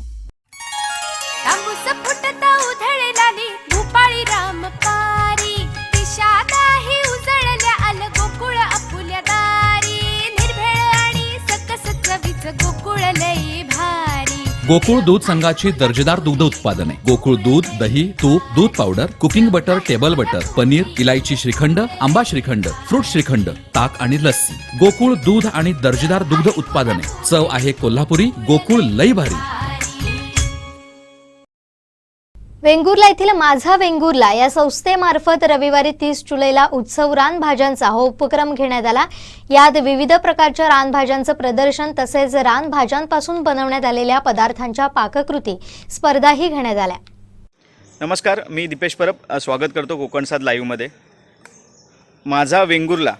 तांबूस फुटता उधळलेली भूपाळी रामपारी दिशा नाही उजळल्या आल गोकुळ आपुल्या दारी निर्भेळ आणि सकस चवीच गोकुळ लई भारी. गोकुळ दूध संघाची दर्जेदार दुग्ध उत्पादने गोकुळ दूध, दही, तूप, दूध powder, cooking butter, table butter, paneer, इलायची श्रीखंड, आंबा श्रीखंड, फ्रूट श्रीखंड, ताक आणि लस्सी. गोकुळ दूध आणि दर्जेदार दुग्ध उत्पादने. चव आहे कोल्हापुरी. गोकुळ लई भारी. वेंगुर्ला येथील माझा वेंगुर्ला या संस्थेमार्फत रविवारी 30 जुलैला उत्सव रानभाज्यांचा हा उपक्रम घेण्यात आला. यात विविध प्रकारच्या रानभाज्यांचं प्रदर्शन तसेच रानभाज्यांपासून बनवण्यात आलेल्या पदार्थांच्या पाककृती स्पर्धाही घेण्यात आल्या. नमस्कार, मी दीपेश परब स्वागत करतो कोकण 7 लाईव्हमध्ये. माझा वेंगुर्ला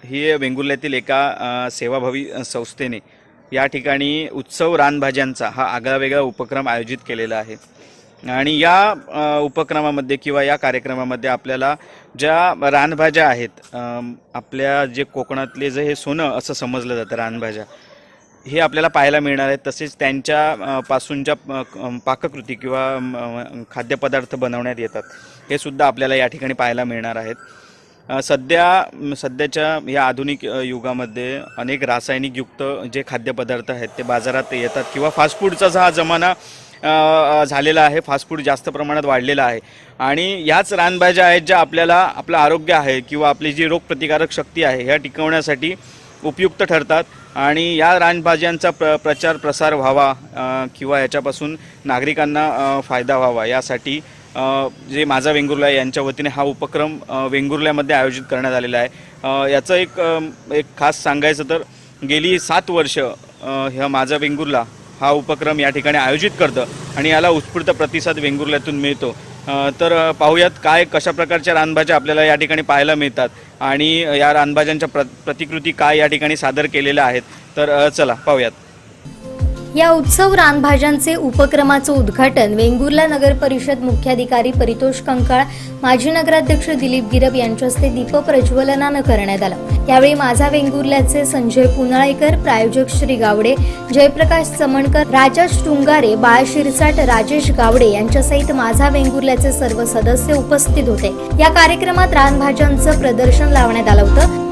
ही वेंगुर्ल्यातील एका सेवाभावी संस्थेने या ठिकाणी उत्सव रानभाज्यांचा हा आगळावेगळा उपक्रम आयोजित केलेला आहे. आणि या उपक्रमामध्ये किंवा या कार्यक्रमामध्ये आपल्याला ज्या रानभाज्या आहेत, आपल्या जे कोकणातले जे हे सोनं असं समजलं जातं रानभाज्या, हे आपल्याला पाहायला मिळणार आहेत. तसेच त्यांच्या पासूनच्या पाककृती किंवा खाद्यपदार्थ बनवण्यात येतात हे सुद्धा आपल्याला या ठिकाणी पाहायला मिळणार आहेत. सध्याच्या या आधुनिक युगामध्ये अनेक रासायनिकयुक्त जे खाद्यपदार्थ आहेत ते बाजारात येतात किंवा फास्ट फूडचा हा जमाना झालेला आहे. फास्ट फूड जास्त प्रमाणात वाढलेला आहे आणि याच रानभाज्या आहेत ज्या आपल्याला आपलं आरोग्य आहे किंवा आपली जी रोगप्रतिकारक शक्ती आहे ह्या टिकवण्यासाठी उपयुक्त ठरतात. आणि या रानभाज्यांचा प्रचार प्रसार व्हावा किंवा याच्यापासून नागरिकांना फायदा व्हावा यासाठी जे माझा वेंगुर्ला यांच्या वतीने हा उपक्रम वेंगुर्ल्यामध्ये आयोजित करण्यात आलेला आहे. याचं एक खास सांगायचं तर गेली 7 वर्ष ह्या माझा वेंगुर्ला हा उपक्रम या ठिकाणी आयोजित करतं आणि याला उत्स्फूर्त प्रतिसाद वेंगुर्ल्यातून मिळतो. तर पाहूयात कशा प्रकारच्या रानभाज्या आपल्याला या ठिकाणी पाहायला मिळतात आणि या रानभाज्यांच्या प्रतिकृती काय या ठिकाणी सादर केलेल्या आहेत. तर चला पाहूयात. या उत्सव रानभाज्यांचे उपक्रमाचं उद्घाटन वेंगुर्ला नगर परिषद मुख्याधिकारी परितोष कंकाळ, माजी नगराध्यक्ष दिलीप गिरब यांच्या हस्ते दीप प्रज्वलनानं करण्यात आलं. यावेळी माझा वेंगुर्ल्याचे संजय पुनाळेकर, प्रायोजक श्री गावडे, जयप्रकाश चमणकर, राजा शृंगारे, बाळ शिरसाट, राजेश गावडे यांच्यासहित माझा वेंगुर्ल्याचे सर्व सदस्य उपस्थित होते. या कार्यक्रमात रानभाज्यांचं प्रदर्शन लावण्यात आलं होतं.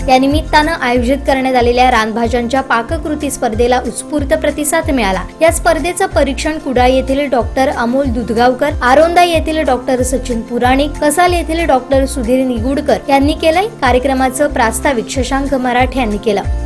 या निमित्तानं आयोजित करण्यात आलेल्या रानभाज्यांच्या पाककृती स्पर्धेला उत्स्फूर्त प्रतिसाद मिळाला. या स्पर्धेचं परीक्षण कुडाळ येथील डॉक्टर अमोल दुधगावकर, आरोंदा येथील डॉक्टर सचिन पुराणिक, कसाल येथील डॉक्टर सुधीर निगुडकर यांनी केलंय. कार्यक्रमाचं प्रास्ताविक शशांक मराठे यांनी केलं.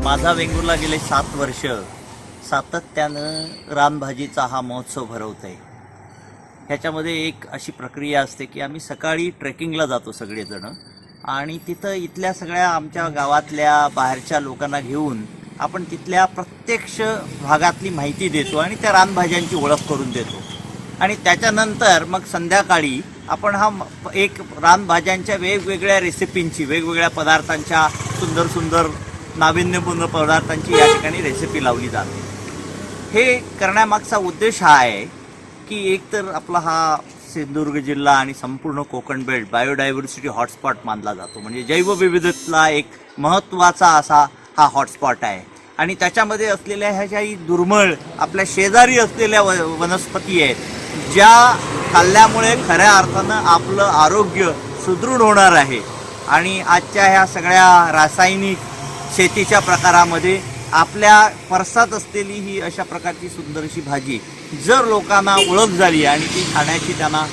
माझा वेंगुर्ला गेले 7 वर्ष सातत्यानं रानभाजीचा हा महोत्सव भरवत आहे. ह्याच्यामध्ये एक अशी प्रक्रिया असते की आम्ही सकाळी ट्रेकिंगला जातो सगळेजणं आणि तिथं इथल्या सगळ्या आमच्या गावातल्या बाहेरच्या लोकांना घेऊन आपण तिथल्या प्रत्यक्ष भागातली माहिती देतो आणि त्या रानभाज्यांची ओळख करून देतो. आणि त्याच्यानंतर मग संध्याकाळी आपण हा एक रानभाज्यांच्या वेगवेगळ्या रेसिपींची, वेगवेगळ्या पदार्थांच्या सुंदर सुंदर नाविन्यपूर्ण पदार्थांची या ठिकाणी रेसिपी लावली जाते. हे करण्यामागचा उद्देश हा आहे की एकतर आपला हा सिंधुदुर्ग जिल्हा आणि संपूर्ण कोकण बेल्ट बायोडायव्हर्सिटी हॉटस्पॉट मानला जातो. म्हणजे जैवविविधतेतला एक महत्त्वाचा असा हा हॉटस्पॉट आहे आणि त्याच्यामध्ये असलेल्या ह्या ज्याही दुर्मिळ आपल्या शेजारी असलेल्या वनस्पती आहेत ज्या खाल्ल्यामुळे खऱ्या अर्थानं आपलं आरोग्य सुदृढ होणार आहे. आणि आजच्या ह्या सगळ्या रासायनिक शेतीच्या प्रकारामध्ये आपल्या परसात असलेली ही अशा प्रकारची सुंदरशी भाजी जर लोकांना ओळख झाली आणि ती खाण्याची त्यांना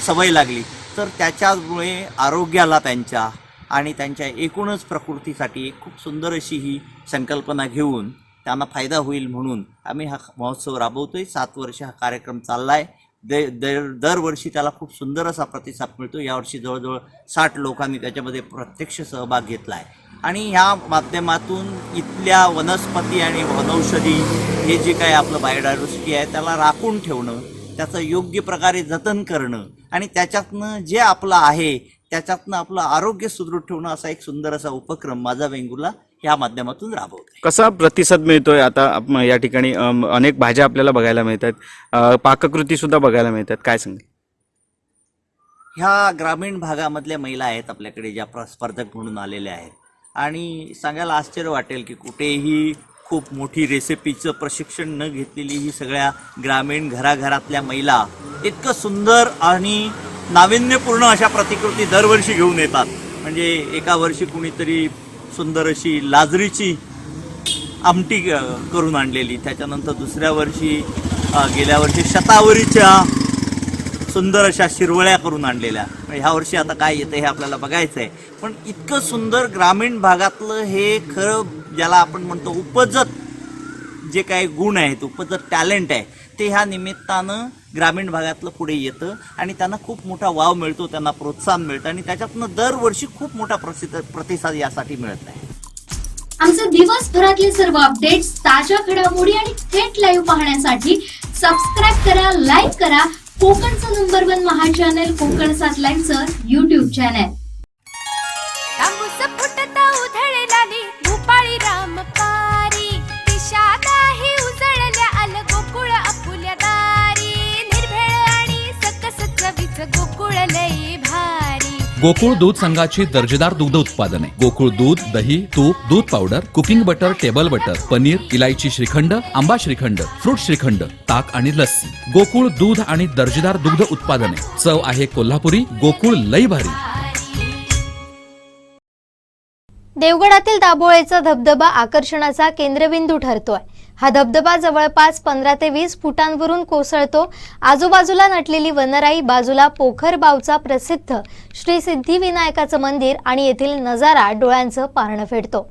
सवय लागली तर त्याच्यामुळे आरोग्याला त्यांच्या आणि त्यांच्या एकूणच प्रकृतीसाठी एक खूप सुंदर अशी ही संकल्पना घेऊन त्यांना फायदा होईल म्हणून आम्ही हा महोत्सव राबवतो आहे. 7 वर्ष हा कार्यक्रम चालला आहे. दरवर्षी त्याला खूप सुंदर असा प्रतिसाद मिळतो. यावर्षी जवळजवळ 60 लोकांनी त्याच्यामध्ये प्रत्यक्ष सहभाग घेतला आहे आणि ह्या माध्यमातून इथल्या वनस्पती आणि वनौषधी हे जे काही आपलं बायोडायव्हर्सिटी आहे त्याला राखून ठेवणं, त्याचं योग्य प्रकारे जतन करणं आणि त्याच्यातनं जे आपलं आहे त्याच्यातनं आपलं आरोग्य सुदृढ ठेवणं असा एक सुंदर असा उपक्रम माझा वेंगुर्ला ह्या माध्यमातून राबवतो. कसा प्रतिसाद मिळतोय आता या ठिकाणी? अनेक भाज्या आपल्याला बघायला मिळतात, पाककृती सुद्धा बघायला मिळतात, काय सांगेल? ह्या ग्रामीण भागामधल्या महिला आहेत आपल्याकडे ज्या स्पर्धक म्हणून आलेल्या आहेत आणि सांगायला आश्चर्य वाटेल की कुठेही खूप मोठी रेसिपीचं प्रशिक्षण न घेतलेली ही सगळ्या ग्रामीण घराघरातल्या महिला इतकं सुंदर आणि नाविन्यपूर्ण अशा प्रतिकृती दरवर्षी घेऊन येतात. म्हणजे एका वर्षी कुणीतरी सुंदर अशी लाजरीची आमटी करून आणलेली, त्याच्यानंतर दुसऱ्या वर्षी गेल्या वर्षी शतावरीच्या सुंदर अशा शिरवळ्या करून आणलेल्या. ह्या वर्षी आता काय येतं हे आपल्याला बघायचं आहे. पण इतकं सुंदर ग्रामीण भागातलं हे खरं ज्याला आपण म्हणतो उपजत जे काही गुण आहेत, उपजत टॅलेंट आहे ते ह्या निमित्तानं ग्रामीण भागातलं पुढे येतं आणि त्यांना खूप मोठा वाव मिळतो, त्यांना प्रोत्साहन मिळतं आणि त्याच्यातनं दरवर्षी खूप मोठा प्रतिसाद यासाठी मिळत आहे. आमचे दिवसभरातले सर्व अपडेट्स, ताज्या घडामोडी आणि थेट लाईव्ह पाहण्यासाठी सबस्क्राईब करा, लाईक करा कोकणचं नंबर 1 महा चॅनल कोकण 7 लाईव्हचं YouTube चॅनल. तांबूस फुटता उधळलेली भूपाळी रामपारी, दिशा नाही उजळल्या आल गोकुळ आपुल्या दारी, निर्भेळ आणि सकस चवीचं गोकुळ लई भारी. गोकुळ दूध संघाची दर्जेदार दुग्ध उत्पादने: गोकुळ दूध, दही, तूप, दूध powder, cooking butter, table butter, paneer, इलायची श्रीखंड, आंबा श्रीखंड, फ्रूट श्रीखंड, ताक आणि लस्सी. गोकुळ दूध आणि दर्जेदार दुग्ध उत्पादने. चव आहे कोल्हापुरी. गोकुळ लई भारी. देवगडातील दाभोळेचा धबधबा आकर्षणाचा केंद्रबिंदू ठरतोय. हा धबधबा जवळपास 15 ते 20 फुटांवरून कोसळतो. आजूबाजूला नटलेली वनराई, बाजूला पोखरबावचा प्रसिद्ध श्री सिद्धिविनायकाचं मंदिर आणि येथील नजारा डोळ्यांचं पारणं फेडतो.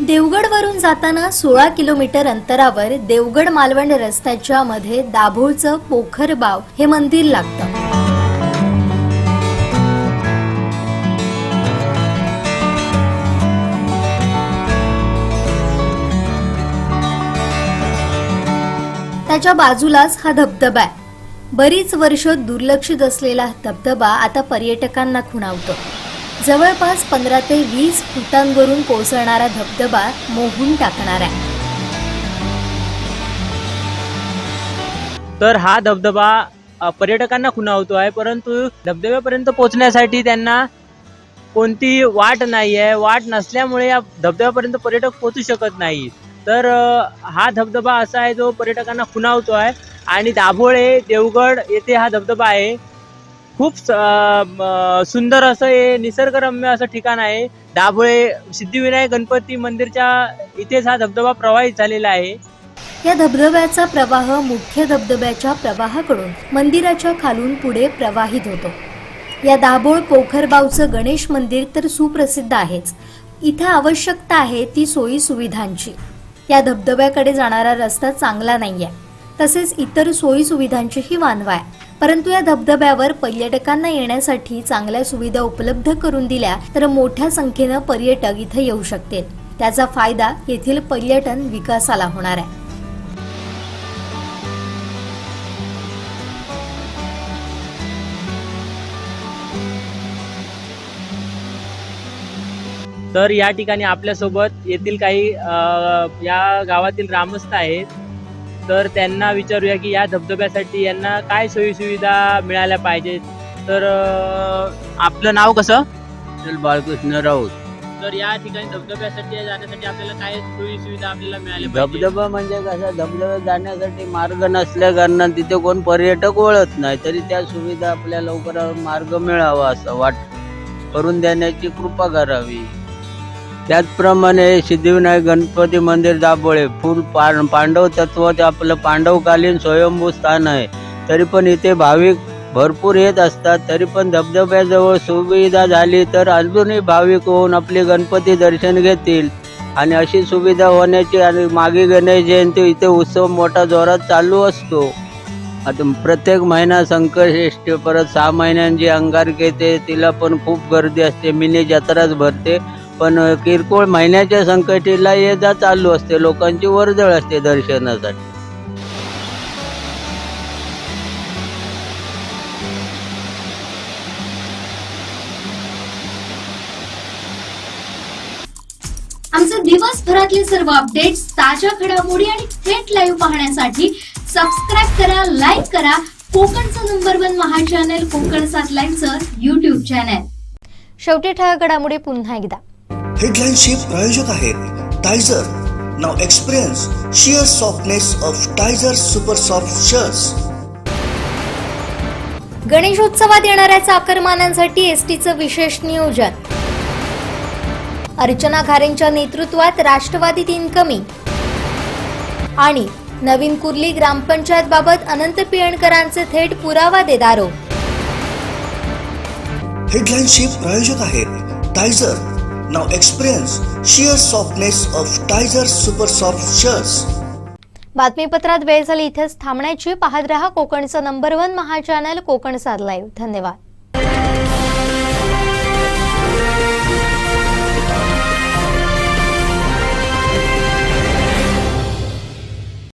देवगडवरून जाताना 16 किलोमीटर अंतरावर देवगड मालवण रस्त्याच्या मध्ये दाभोळचं पोखरबाव हे मंदिर लागतं. त्याच्या बाजूलाच हा धबधबा आहे. बरीच वर्ष दुर्लक्षित असलेला धबधबा आता पर्यटकांना खुणावतो. जवळपास 15 ते 20 फुटांवरून कोसळणारा धबधबा मोहून टाकणार आहे. तर हा धबधबा पर्यटकांना खुणावतो आहे, परंतु धबधब्यापर्यंत पोहोचण्यासाठी त्यांना कोणती वाट नाही आहे. वाट नसल्यामुळे या धबधब्यापर्यंत पर्यटक पोहोचू शकत नाही. तर हा धबधबा असा आहे जो पर्यटकांना खुणावतो आहे. आणि दाभोळे देवगड येथे हा धबधबा आहे. खूप सुंदर असं हे निसर्गरम्य असं ठिकाण आहे. दाभोळे सिद्धिविनायक गणपती मंदिरच्या इथेच हा धबधबा प्रवाहित झालेला आहे. या धबधब्याचा प्रवाह मुख्य धबधब्याच्या प्रवाहाकडून मंदिराच्या खालून पुढे प्रवाहित होतो. या दाभोळ पोखरबावचं गणेश मंदिर तर सुप्रसिद्ध आहेच. इथे आवश्यकता आहे ती सोयी सुविधांची. या धबधब्याकडे जाणारा रस्ता चांगला नाहीये, तसेच इतर सोयी सुविधांचीही वानवा आहे. परंतु या धबधब्यावर पर्यटकांना येण्यासाठी चांगल्या सुविधा उपलब्ध करून दिल्या तर मोठ्या संख्येनं पर्यटक इथे येऊ शकतील. त्याचा फायदा येथील पर्यटन विकासाला होणार आहे. तर या ठिकाणी आपल्यासोबत येथील काही या गावातील ग्रामस्थ आहेत. तर त्यांना विचारूया की या धबधब्यासाठी यांना काय सोयी सुविधा मिळाल्या पाहिजेत. तर आपलं नाव कसं? बाळकृष्ण राऊत. तर या ठिकाणी धबधब्यासाठी जाण्यासाठी आपल्याला काय सोयी सुविधा आपल्याला मिळाल्या धबधबा म्हणजे कसं, धबधब्यात जाण्यासाठी मार्ग नसल्या कारणाने तिथे कोण पर्यटक वळत नाही. तरी त्या सुविधा आपल्या लवकर मार्ग मिळावा असं करून देण्याची कृपा करावी. त्याचप्रमाणे सिद्धिविनायक गणपती मंदिर दाभोळे फुल पांडव तत्वाचं आपलं पांडवकालीन स्वयंभू स्थान आहे. तरी पण इथे भाविक भरपूर येत असतात. तरी पण धबधब्याजवळ सुविधा झाली तर अजूनही भाविक होऊन आपले गणपती दर्शन घेतील. आणि अशी सुविधा होण्याची आणि मागे गणेश जयंती इथे उत्सव मोठा जोरात चालू असतो. आता प्रत्येक महिना संकष्टी, परत 6 महिन्यांची अंगारकी येते, तिला पण खूप गर्दी असते. मिनी जत्राच भरते. पण किरकोळ महिन्याच्या संकष्टीला ये जा चालू असते. लोकांची वर्दळ असते दर्शनासाठी. आमचे दिवसभरातले सर्व अपडेट्स, ताज्या घडामोडी आणि थेट लाईव्ह पाहण्यासाठी सबस्क्राईब करा, लाईक करा कोकणचं #1 महा चॅनल कोकण 7 लाईव्हचं YouTube चॅनल. शेवटी ठळक घडामोडी पुन्हा एकदा. हेडलाईनचे प्रायोजक आहेत टायझर. नाव experience sheer softness of Tyzer super soft shirts. गणेशोत्सवात येणाऱ्या चाकरमान्यांसाठी एसटीचं विशेष नियोजन. अर्चना खारेंच्या नेतृत्वात राष्ट्रवादीत इनकमी. आणि नवीन कुर्ली ग्रामपंचायत बाबत अनंत पिळणकरांचे थेट पुरावा देत आरोप. हेडलाईनचे प्रायोजक आहेत टायझर. नाव experience sheer softness of Tyzer super soft shirts. बातमीपत्रात वेळ झाली इथेच थांबण्याची. पाहत रहा कोकणचं #1 महा चॅनल कोकण 7 लाईव्ह. धन्यवाद.